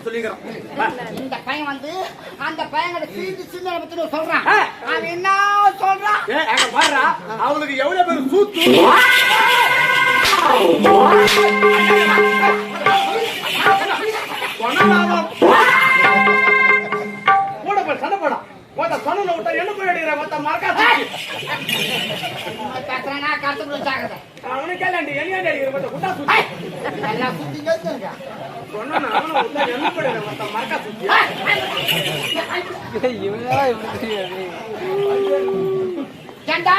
சொல்லிக்கிறோம். இந்த பையன் வந்து அந்த பையனோட சின்ன பத்தி சொல்றான். அவன் என்ன சொல்றான்? பாடுறா அவளுக்கு எவ்வளவு பேர் சூத்து கூட சண்டை போடும் மொத்த சொன்ன விட்டா என்ன போய் அடிக்கிற மொத்த மறக்கா கத்துறானா கத்து ஜாகிரதை. அவனு கேளாண்டி என்ன அடிக்கிற மொத்த குட்டா சுத்தி எல்லாம் சுத்தி கேட்டுருங்க. சொன்னா அவனு விட்டா என்ன போயிடுற மொத்த மறக்கா சுத்தி ஏண்டா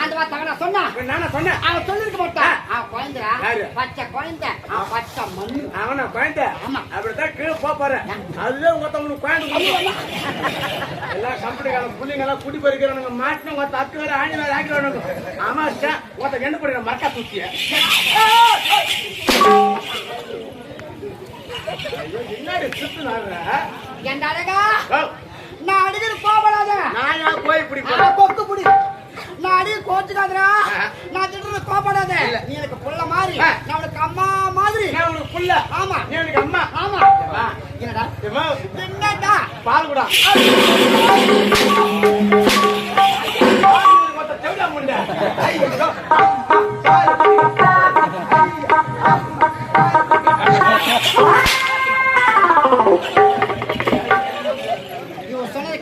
அந்த வார்த்தை நான் சொன்னா நானா சொன்னேன் அவன் சொல்லிருக்க மாட்டான். அவன் குழந்தை பச்சை குழந்தை அவன் பச்சை மண்ணு அவன குழந்தை அப்படித்தான் கீழே போற அதுதான் மொத்தவனுக்கு குழந்தை எல்லாம் கம்பெனிக்காரன் புள்ளிங்க எல்லாம் குடி பறிக்கிறானுங்க மாட்டின மொத்த அத்து வேற ஆணி வேற ஆக்கிறானுங்க ஆமா மொத்த என்ன பண்ணுற மறக்கா தூக்கிய என்னடி சுத்து என் அழகா நான் அடிக்கிற போகப்படாத. நான் போய் இப்படி கொக்கு புடி நான் அடிக்க கோச்சுக்காதரா. நான் திட்டு கோபப்படாத. நீ எனக்கு புள்ள மாதிரி நான் உனக்கு அம்மா மாதிரி. நான் உனக்கு புள்ள ஆமா நீ எனக்கு அம்மா ஆமா. என்னடா என்னடா பால் கூட மொத்த தெவிடா முண்டை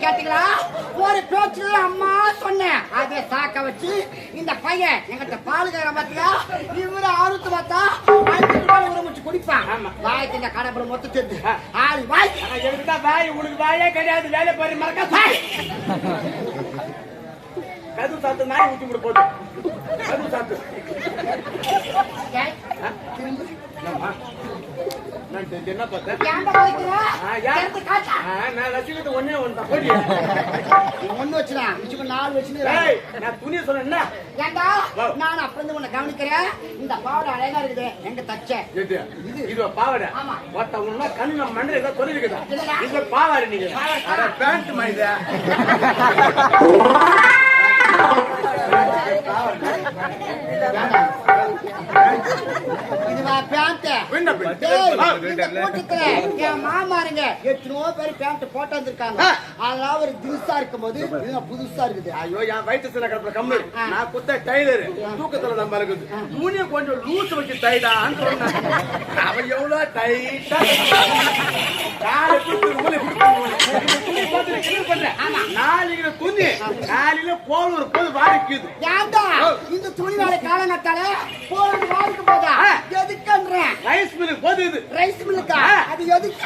கேட்டீங்களா? ஒரு பேச்சுல அம்மா சொன்னேன் அதை சாக்க வச்சு இந்த பையன் எங்கிட்ட பாலுகார பாத்தியா இவரு ஆறுத்து பார்த்தா உரமிச்சு குடிப்பான். வாய் திங்க கடப்புற மொத்த சேர்த்து ஆளு வாய் எங்கிட்ட வாய் உனக்கு வாயே கிடையாது வேலை பாரு மறக்கா கது சாத்து நாய் ஊட்டி விட போகுது கது சாத்து என்ன பார்த்தேன் நான் ரசிகத்தை ஒன்னே ஒன்று போய் ஒண்ணு வச்சுதான் மிச்சம் 4 வச்சு நான் துணியை சொன்னேன். ஏண்டா நான் அப்ப உன்னை கவனிக்கிறேன். இந்த பாவடை அழகா இருக்குது எங்க தச்ச இது பாவடை மொத்த உன்னா கண்ணு மண்டை ஏதோ சொல்லிருக்குதா இது பாவாரு நீங்க பேண்ட் மாதிரி இதுவா பேண்ட் என் மாமாருங்க எத்தனையோ பேர் பேண்ட் போட்டு வந்திருக்காங்க. அதெல்லாம் ஒரு தினுசா இருக்கும் போது புதுசா இருக்குது. ஐயோ என் வயிற்று சில கடப்புல கம்மி நான் குத்த டைலரு தூக்கத்துல நம்ம இருக்குது துணியை கொஞ்சம் லூஸ் வச்சு டைடான்னு சொன்னாங்க. அவன் எவ்வளவு டைட்டா நாளைக்கு துணி காலையில போல் ஒரு போது வாடிக்குது. இந்த துணி வேலை காலங்கத்தால போது வாடிக்கு போதா எதுக்குன்றேன். ரைஸ் மில்லுக்கு போகுது ரைஸ் மில்லுக்கா அது எதுக்கு